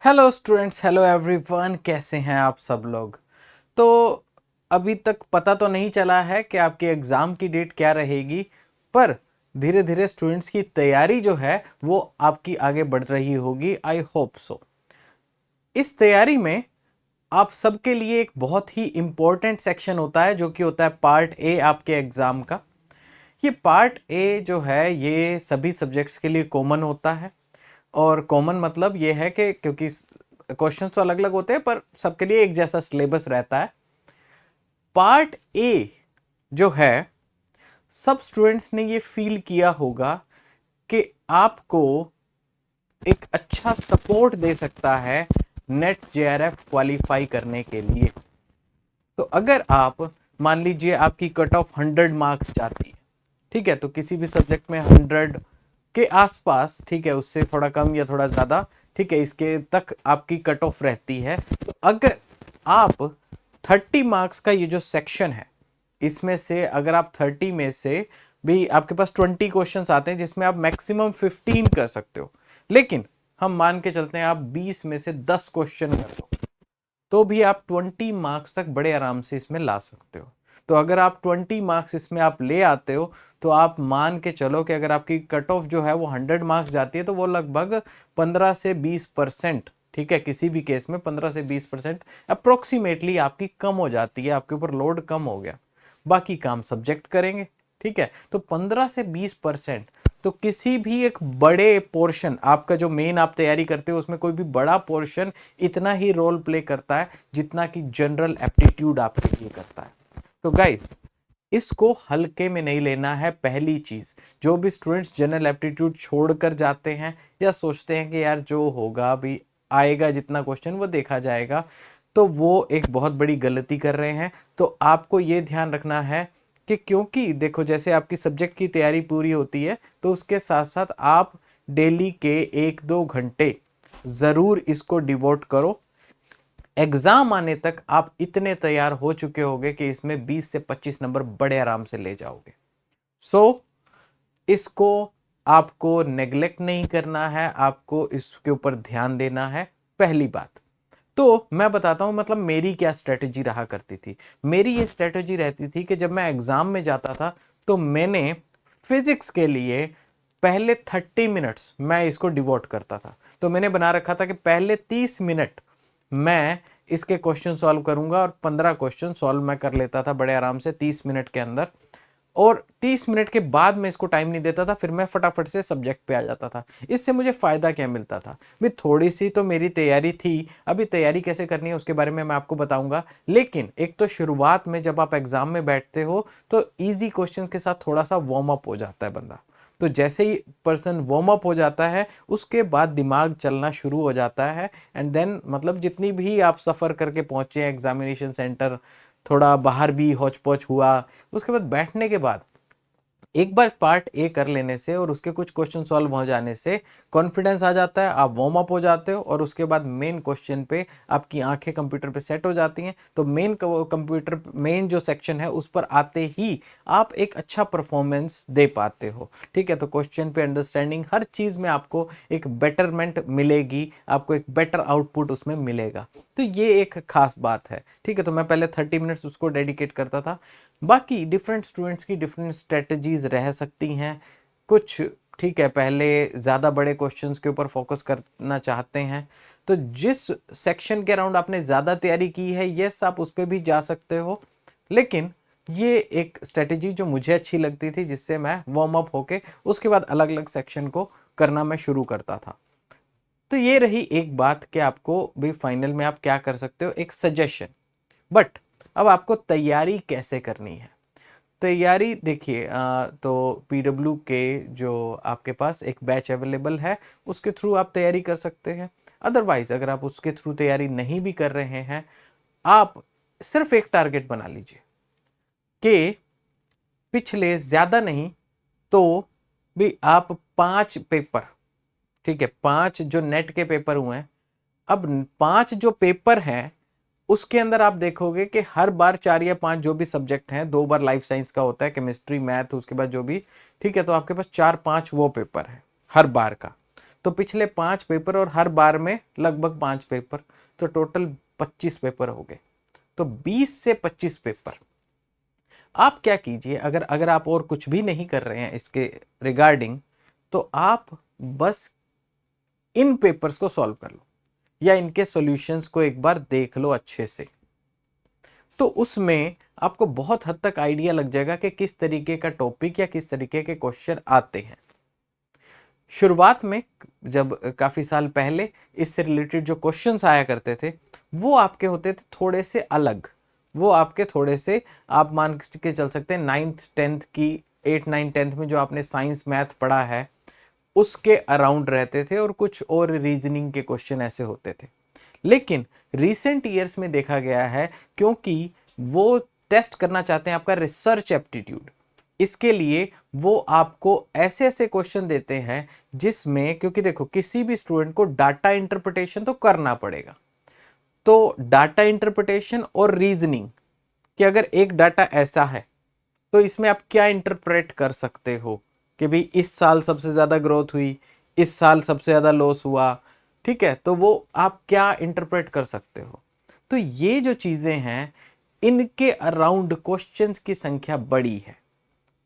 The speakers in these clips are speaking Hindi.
हेलो स्टूडेंट्स, हेलो एवरीवन, कैसे हैं आप सब लोग। तो अभी तक पता तो नहीं चला है कि आपके एग्ज़ाम की डेट क्या रहेगी, पर धीरे धीरे स्टूडेंट्स की तैयारी जो है वो आपकी आगे बढ़ रही होगी। I hope so. इस तैयारी में आप सबके लिए एक बहुत ही इम्पोर्टेंट सेक्शन होता है जो कि होता है पार्ट ए आपके एग्ज़ाम का। ये पार्ट ए जो है ये सभी सब्जेक्ट्स के लिए कॉमन होता है। और कॉमन मतलब ये है कि क्योंकि क्वेश्चन तो अलग अलग होते हैं पर सबके लिए एक जैसा सिलेबस रहता है। पार्ट ए जो है, सब स्टूडेंट्स ने ये फील किया होगा कि आपको एक अच्छा सपोर्ट दे सकता है नेट जेआरएफ क्वालिफाई करने के लिए। तो अगर आप मान लीजिए आपकी कट ऑफ 100 मार्क्स जाती है, ठीक है, तो किसी भी सब्जेक्ट में 100 के आसपास, ठीक है, उससे थोड़ा कम या थोड़ा ज्यादा, ठीक है, इसके तक आपकी कट ऑफ रहती है। तो अगर आप 30 मार्क्स का ये जो सेक्शन है, इसमें से अगर आप 30 में से भी आपके पास 20 क्वेश्चंस आते हैं जिसमें आप मैक्सिमम 15 कर सकते हो, लेकिन हम मान के चलते हैं आप 20 में से 10 क्वेश्चन कर दो, तो भी आप 20 मार्क्स तक बड़े आराम से इसमें ला सकते हो। तो अगर आप 20 मार्क्स इसमें आप ले आते हो, तो आप मान के चलो कि अगर आपकी कट ऑफ जो है वो 100 मार्क्स जाती है, तो वो लगभग 15 से 20%, ठीक है, किसी भी केस में 15 से 20% अप्रोक्सीमेटली आपकी कम हो जाती है, आपके ऊपर लोड कम हो गया। बाकी काम सब्जेक्ट करेंगे, ठीक है। तो 15 से 20%, तो किसी भी एक बड़े पोर्शन, आपका जो मेन आप तैयारी करते हो उसमें कोई भी बड़ा पोर्शन इतना ही रोल प्ले करता है जितना कि जनरल एप्टीट्यूड आपके लिए करता है। तो गाइस, इसको हल्के में नहीं लेना है। पहली चीज, जो भी स्टूडेंट्स जनरल एप्टीट्यूड छोड़कर जाते हैं या सोचते हैं कि यार जो होगा अभी आएगा, जितना क्वेश्चन वो देखा जाएगा, तो वो एक बहुत बड़ी गलती कर रहे हैं। तो आपको ये ध्यान रखना है कि क्योंकि देखो, जैसे आपकी सब्जेक्ट की तैयारी पूरी होती है, तो उसके साथ साथ आप डेली के 1-2 घंटे जरूर इसको डिवोट करो। एग्जाम आने तक आप इतने तैयार हो चुके होंगे कि इसमें 20 से 25 नंबर बड़े आराम से ले जाओगे। सो इसको आपको नेग्लेक्ट नहीं करना है, आपको इसके ऊपर ध्यान देना है। पहली बात तो मैं बताता हूं, मतलब मेरी क्या स्ट्रेटेजी रहा करती थी। मेरी ये स्ट्रेटेजी रहती थी कि जब मैं एग्जाम में जाता था, तो मैंने फिजिक्स के लिए पहले 30 मिनट्स मैं इसको डिवोट करता था। तो मैंने बना रखा था कि पहले 30 मिनट मैं इसके क्वेश्चन सॉल्व करूंगा, और 15 क्वेश्चन सॉल्व मैं कर लेता था बड़े आराम से 30 मिनट के अंदर। और 30 मिनट के बाद मैं इसको टाइम नहीं देता था, फिर मैं फटाफट से सब्जेक्ट पे आ जाता था। इससे मुझे फायदा क्या मिलता था भी, थोड़ी सी तो मेरी तैयारी थी। अभी तैयारी कैसे करनी है उसके बारे में मैं आपको बताऊंगा, लेकिन एक तो शुरुआत में जब आप एग्जाम में बैठते हो तो इजी क्वेश्चंस के साथ थोड़ा सा वार्म अप हो जाता है बंदा। तो जैसे ही पर्सन वार्म अप हो जाता है, उसके बाद दिमाग चलना शुरू हो जाता है। एंड देन मतलब जितनी भी आप सफ़र करके पहुंचे एग्जामिनेशन सेंटर, थोड़ा बाहर भी हौच पौच हुआ, उसके बाद बैठने के बाद एक बार पार्ट ए कर लेने से और उसके कुछ क्वेश्चन सॉल्व हो जाने से कॉन्फिडेंस आ जाता है, आप वार्म अप हो जाते हो, और उसके बाद मेन क्वेश्चन पे आपकी आंखें कंप्यूटर पे सेट हो जाती हैं। तो मेन कंप्यूटर मेन जो सेक्शन है उस पर आते ही आप एक अच्छा परफॉर्मेंस दे पाते हो, ठीक है। तो क्वेश्चन पे अंडरस्टैंडिंग, हर चीज में आपको एक बेटरमेंट मिलेगी, आपको एक बेटर आउटपुट उसमें मिलेगा। तो ये एक खास बात है, ठीक है। तो मैं पहले 30 मिनट्स उसको डेडिकेट करता था। बाकी डिफरेंट स्टूडेंट्स की डिफरेंट स्ट्रेटजीज रह सकती हैं कुछ, ठीक है, पहले ज़्यादा बड़े क्वेश्चंस के ऊपर फोकस करना चाहते हैं। तो जिस सेक्शन के अराउंड आपने ज़्यादा तैयारी की है, यस आप उस पर भी जा सकते हो, लेकिन ये एक स्ट्रेटजी जो मुझे अच्छी लगती थी, जिससे मैं वार्म अप होके उसके बाद अलग अलग सेक्शन को करना मैं शुरू करता था। तो ये रही एक बात कि आपको भी फाइनल में आप क्या कर सकते हो, एक सजेशन। बट अब आपको तैयारी कैसे करनी है। तैयारी देखिए, तो पीडब्ल्यू के जो आपके पास एक बैच अवेलेबल है, उसके थ्रू आप तैयारी कर सकते हैं। अदरवाइज अगर आप उसके थ्रू तैयारी नहीं भी कर रहे हैं, आप सिर्फ एक टारगेट बना लीजिए कि पिछले ज्यादा नहीं तो भी आप 5 पेपर, ठीक है, 5 जो नेट के पेपर हुए हैं, अब 5 जो पेपर हैं उसके अंदर आप देखोगे कि हर बार 4 या 5 जो भी सब्जेक्ट हैं, 2 बार लाइफ साइंस का होता है, केमिस्ट्री मैथ, उसके बाद जो भी, ठीक है, तो आपके पास 4-5 वो पेपर है हर बार का। तो पिछले 5 पेपर और हर बार में लगभग 5 पेपर, तो टोटल 25 पेपर हो गए। तो 20 से 25 पेपर। आप क्या कीजिए, अगर अगर आप और कुछ भी नहीं कर रहे हैं इसके रिगार्डिंग, तो आप बस इन पेपर्स को सॉल्व कर लो या इनके सॉल्यूशंस को एक बार देख लो अच्छे से। तो उसमें आपको बहुत हद तक आइडिया लग जाएगा कि किस तरीके का टॉपिक या किस तरीके के क्वेश्चन आते हैं। शुरुआत में जब काफी साल पहले इससे रिलेटेड जो क्वेश्चंस आया करते थे वो आपके होते थे थोड़े से अलग। वो आपके थोड़े से, आप मान के चल सकते हैं 9th 10th की, 8 9 10th में जो आपने साइंस मैथ पढ़ा है उसके अराउंड रहते थे, और कुछ और रीजनिंग के क्वेश्चन ऐसे होते थे। लेकिन रिसेंट ईयर्स में देखा गया है, क्योंकि वो टेस्ट करना चाहते हैं आपका रिसर्च एप्टीट्यूड, इसके लिए वो आपको ऐसे ऐसे क्वेश्चन देते हैं जिसमें, क्योंकि देखो किसी भी स्टूडेंट को डाटा इंटरप्रिटेशन तो करना पड़ेगा, तो डाटा इंटरप्रिटेशन और रीजनिंग कि अगर एक डाटा ऐसा है तो इसमें आप क्या इंटरप्रेट कर सकते हो कि भाई इस साल सबसे ज्यादा ग्रोथ हुई, इस साल सबसे ज्यादा लॉस हुआ, ठीक है, तो वो आप क्या इंटरप्रेट कर सकते हो। तो ये जो चीजें हैं इनके अराउंड क्वेश्चंस की संख्या बड़ी है।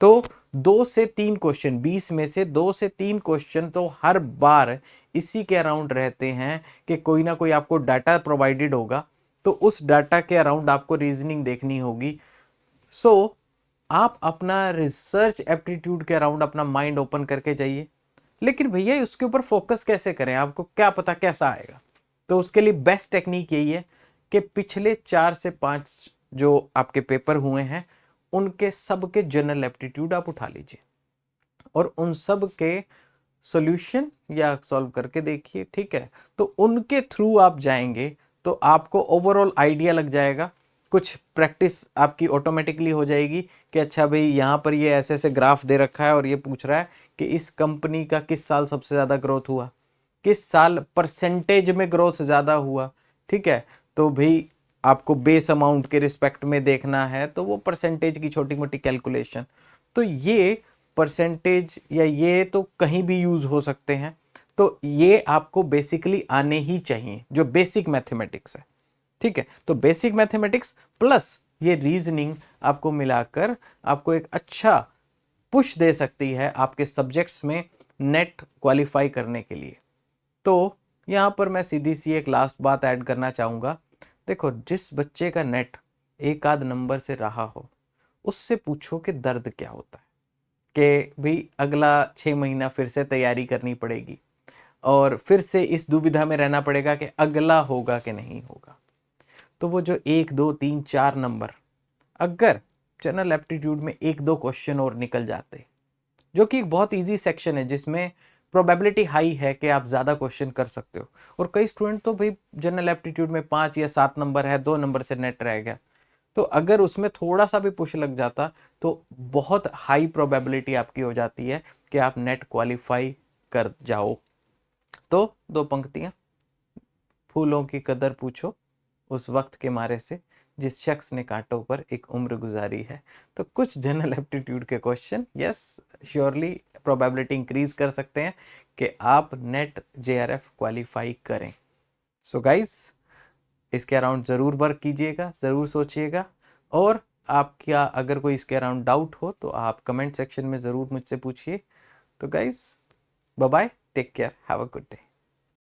तो 2 से 3 क्वेश्चन, 20 में से 2 से 3 क्वेश्चन तो हर बार इसी के अराउंड रहते हैं कि कोई ना कोई आपको डाटा प्रोवाइडेड होगा, तो उस डाटा के अराउंड आपको रीजनिंग देखनी होगी। सो आप अपना रिसर्च एप्टीट्यूड के अराउंड अपना माइंड ओपन करके जाइए। लेकिन भैया उसके ऊपर फोकस कैसे करें, आपको क्या पता कैसा आएगा। तो उसके लिए बेस्ट टेक्निक यही है कि पिछले 4 से 5 जो आपके पेपर हुए हैं उनके सब के जनरल एप्टीट्यूड आप उठा लीजिए और उन सब के सॉल्यूशन या सॉल्व करके देखिए, ठीक है। तो उनके थ्रू आप जाएंगे तो आपको ओवरऑल आइडिया लग जाएगा, कुछ प्रैक्टिस आपकी ऑटोमेटिकली हो जाएगी कि अच्छा भाई यहाँ पर ये ऐसे ऐसे ग्राफ दे रखा है और ये पूछ रहा है कि इस कंपनी का किस साल सबसे ज़्यादा ग्रोथ हुआ, किस साल परसेंटेज में ग्रोथ ज़्यादा हुआ, ठीक है। तो भाई आपको बेस अमाउंट के रिस्पेक्ट में देखना है तो वो परसेंटेज की छोटी मोटी कैलकुलेशन, तो ये परसेंटेज या ये तो कहीं भी यूज हो सकते हैं। तो ये आपको बेसिकली आने ही चाहिए, जो बेसिक मैथमेटिक्स है, ठीक है। तो बेसिक मैथमेटिक्स प्लस ये रीजनिंग आपको मिलाकर आपको एक अच्छा पुश दे सकती है आपके सब्जेक्ट्स में नेट क्वालिफाई करने के लिए। तो यहां पर मैं सीधी सी एक लास्ट बात ऐड करना चाहूंगा। देखो, जिस बच्चे का नेट एक आध नंबर से रहा हो उससे पूछो कि दर्द क्या होता है, कि भाई अगला 6 महीना फिर से तैयारी करनी पड़ेगी और फिर से इस दुविधा में रहना पड़ेगा कि अगला होगा कि नहीं होगा। तो वो जो 1 2 3 4 नंबर, अगर जनरल एप्टीट्यूड में 1 2 क्वेश्चन और निकल जाते, जो कि एक बहुत इजी सेक्शन है जिसमें प्रोबेबिलिटी हाई है कि आप ज़्यादा क्वेश्चन कर सकते हो, और कई स्टूडेंट तो भाई जनरल एप्टीट्यूड में 5 या 7 नंबर है, 2 नंबर से नेट रह गया, तो अगर उसमें थोड़ा सा भी पुश लग जाता तो बहुत हाई प्रोबेबिलिटी आपकी हो जाती है कि आप नेट क्वालिफाई कर जाओ। तो 2 पंक्तियां, फूलों की कदर पूछो उस वक्त के मारे से जिस शख्स ने कांटों पर एक उम्र गुजारी है। तो कुछ जनरल एप्टीट्यूड के question yes surely probability increase कर सकते हैं कि आप नेट जेआरएफ क्वालिफाई करें। सो गाइस, इसके अराउंड ज़रूर वर्क कीजिएगा, ज़रूर सोचिएगा, और आपका अगर कोई इसके अराउंड डाउट हो तो आप कमेंट सेक्शन में ज़रूर मुझसे पूछिए। तो guys, bye bye, take care, have a good day.